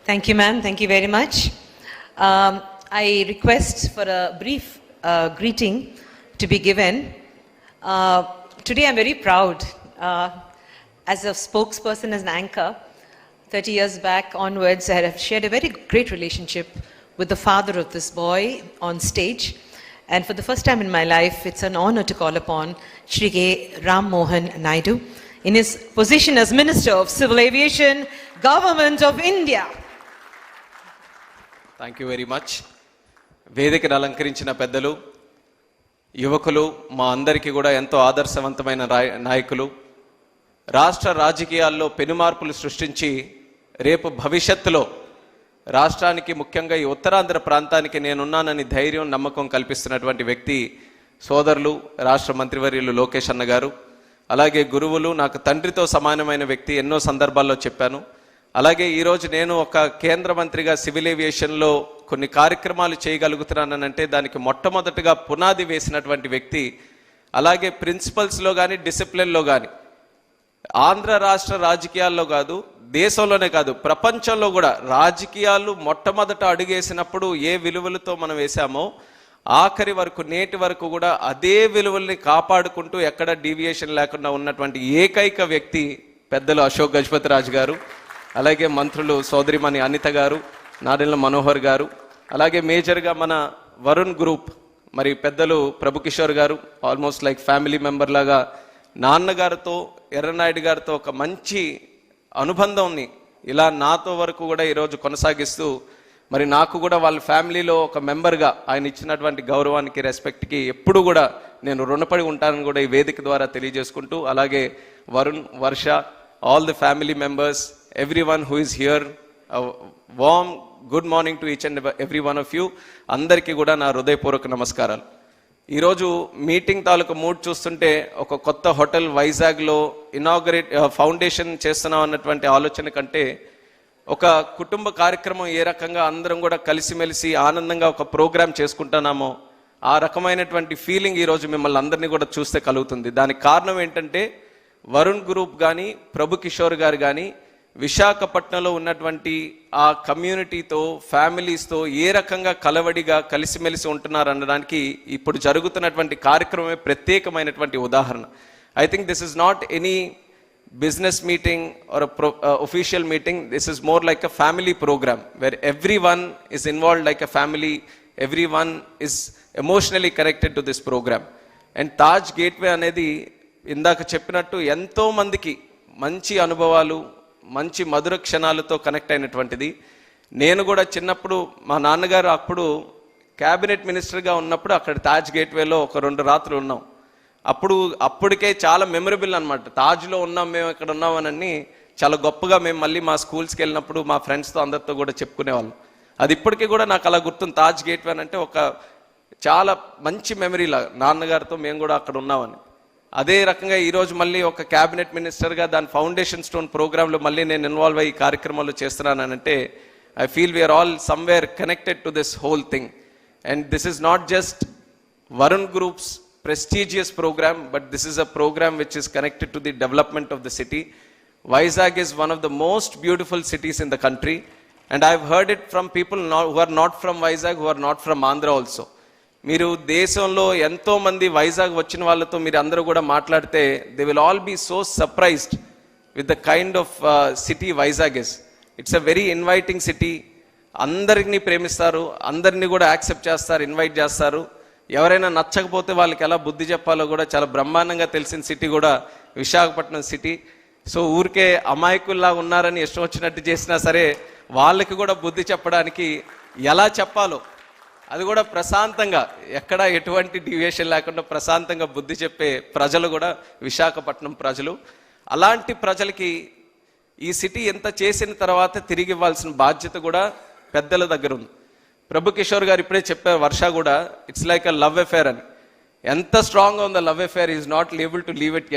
Thank you, ma'am. Thank you very much. I request for a brief greeting to be given. Today I'm very proud as a spokesperson, as an anchor. 30 years back onwards, I have shared a very great relationship with the father of this boy on stage. And for the first time in my life, it's an honor to call upon Shri K. Ram Mohan Naidu in his position as Minister of Civil Aviation, Government of India. Thank you very much. వేదికను అలంకరించిన పెద్దలు, యువకులు, మా అందరికీ కూడా ఎంతో ఆదర్శవంతమైన నాయకులు, రాష్ట్ర రాజకీయాల్లో పెనుమార్పులు సృష్టించి రేపు భవిష్యత్తులో రాష్ట్రానికి, ముఖ్యంగా ఈ ఉత్తరాంధ్ర ప్రాంతానికి నేనున్నానని ధైర్యం, నమ్మకం కల్పిస్తున్నటువంటి వ్యక్తి సోదరులు రాష్ట్ర మంత్రివర్యులు లోకేష్ అన్న గారు. అలాగే గురువులు, నాకు తండ్రితో సమానమైన వ్యక్తి, ఎన్నో సందర్భాల్లో చెప్పాను. అలాగే ఈరోజు నేను ఒక కేంద్ర మంత్రిగా సివిల్ ఏవియేషన్లో కొన్ని కార్యక్రమాలు చేయగలుగుతున్నానంటే దానికి మొట్టమొదటిగా పునాది వేసినటువంటి వ్యక్తి. అలాగే ప్రిన్సిపల్స్లో కానీ, డిసిప్లిన్లో కానీ, ఆంధ్ర రాష్ట్ర రాజకీయాల్లో కాదు, దేశంలోనే కాదు, ప్రపంచంలో కూడా రాజకీయాలు మొట్టమొదట అడుగేసినప్పుడు ఏ విలువలతో మనం వేసామో ఆఖరి వరకు, నేటి వరకు కూడా అదే విలువల్ని కాపాడుకుంటూ ఎక్కడ డీవియేషన్ లేకుండా ఉన్నటువంటి ఏకైక వ్యక్తి పెద్దలు అశోక్ గజపతి రాజు గారు. అలాగే మంత్రులు సోదరిమణి అనిత గారు, నాదెళ్ల మనోహర్ గారు, అలాగే మేజర్గా మన వరుణ్ గ్రూప్, మరి పెద్దలు ప్రభు కిషోర్ గారు, ఆల్మోస్ట్ లైక్ ఫ్యామిలీ మెంబర్ లాగా నాన్నగారితో, ఎర్రనాయుడు గారితో ఒక మంచి అనుబంధంని ఇలా నాతో వరకు కూడా ఈరోజు కొనసాగిస్తూ, మరి నాకు కూడా వాళ్ళ ఫ్యామిలీలో ఒక మెంబర్గా ఆయన ఇచ్చినటువంటి గౌరవానికి, రెస్పెక్ట్కి ఎప్పుడు కూడా నేను రుణపడి ఉంటానని కూడా ఈ వేదిక ద్వారా తెలియజేసుకుంటూ, అలాగే వరుణ్, వర్ష, all the family members, everyone who is here, a warm good morning to each and every one of you. అందరికీ కూడా నా హృదయపూర్వక నమస్కారాలు. ఈరోజు మీటింగ్ తాలూకు మూడ్ చూస్తుంటే ఒక కొత్త హోటల్ వైజాగ్లో ఇనాగరేట్ ఫౌండేషన్ చేస్తున్నాం అన్నటువంటి ఆలోచన కంటే ఒక కుటుంబ కార్యక్రమం ఏ రకంగా అందరం కూడా కలిసిమెలిసి ఆనందంగా ఒక ప్రోగ్రామ్ చేసుకుంటున్నామో ఆ రకమైనటువంటి ఫీలింగ్ ఈరోజు మిమ్మల్ని అందరినీ కూడా చూస్తే కలుగుతుంది. దానికి కారణం ఏంటంటే వరుణ్ గ్రూప్ కానీ, ప్రభు కిషోర్ గారు కానీ విశాఖపట్నంలో ఉన్నటువంటి ఆ కమ్యూనిటీతో, ఫ్యామిలీస్తో ఏ రకంగా కలవడిగా కలిసిమెలిసి ఉంటున్నారు అనడానికి ఇప్పుడు జరుగుతున్నటువంటి కార్యక్రమమే ప్రత్యేకమైనటువంటి ఉదాహరణ. I think this is not any business meeting or official meeting. This is more like a family program where everyone is involved like a family. Everyone is emotionally connected to this program. And Taj gateway అనేది ఇందాక చెప్పినట్టు ఎంతో మందికి మంచి అనుభవాలు, మంచి మధుర క్షణాలతో connect అయినటువంటిది. నేను కూడా చిన్నప్పుడు మా నాన్నగారు అప్పుడు క్యాబినెట్ మినిస్టర్గా ఉన్నప్పుడు అక్కడ తాజ్ గేట్వేలో ఒక 2 రాత్రులు ఉన్నాం. అప్పటికే చాలా మెమరబుల్ అనమాట. తాజ్లో ఉన్నాం, మేము ఇక్కడ ఉన్నామని చాలా గొప్పగా మేము మళ్ళీ మా స్కూల్స్కి వెళ్ళినప్పుడు మా ఫ్రెండ్స్తో అందరితో కూడా చెప్పుకునేవాళ్ళం. అది ఇప్పటికీ కూడా నాకు అలా గుర్తుంది. తాజ్ గేట్వే అంటే ఒక చాలా మంచి మెమరీలా నాన్నగారితో మేము కూడా అక్కడ ఉన్నామని. అదే రకంగా ఈరోజు మళ్ళీ ఒక క్యాబినెట్ మినిస్టర్గా దాని ఫౌండేషన్ స్టోన్ ప్రోగ్రాంలో మళ్ళీ నేను ఇన్వాల్వ్ అయ్యి కార్యక్రమాలు చేస్తున్నానంటే I feel we're all somewhere connected to this whole thing. And this is not just Varun groups prestigious program, but this is a program which is connected to the development of the city. Vizag is one of the most beautiful cities in the country, and I've heard it from people who are not from Vizag, who are not from Andhra also. మీరు దేశంలో ఎంతో మంది వైజాగ్ వచ్చిన వాళ్ళతో మీరు అందరూ కూడా మాట్లాడితే they will all be so surprised with the kind of city Vizag is. It's a very inviting city. అందరినీ ప్రేమిస్తారు, అందరినీ కూడా యాక్సెప్ట్ చేస్తారు, ఇన్వైట్ చేస్తారు. ఎవరైనా నచ్చకపోతే వాళ్ళకి ఎలా బుద్ధి చెప్పాలో కూడా చాలా బ్రహ్మాండంగా తెలిసిన సిటీ కూడా విశాఖపట్నం సిటీ. సో ఊరికే అమాయకుల్లా ఉన్నారని ఇష్టం వచ్చినట్టు చేసినా సరే వాళ్ళకి కూడా బుద్ధి చెప్పడానికి ఎలా చెప్పాలో అది కూడా ప్రశాంతంగా, ఎక్కడ ఎటువంటి డివియేషన్ లేకుండా ప్రశాంతంగా బుద్ధి చెప్పే ప్రజలు కూడా విశాఖపట్నం ప్రజలు. అలాంటి ప్రజలకి ఈ సిటీ ఎంత చేసిన తర్వాత తిరిగి ఇవ్వాల్సిన బాధ్యత కూడా పెద్దల దగ్గర ఉంది. ప్రభు కిషోర్ గారు ఇప్పుడే చెప్పారు, వర్ష కూడా, it's like a love affair అని. ఎంత స్ట్రాంగ్గా ఉందో love affair, is not able to leave it yet.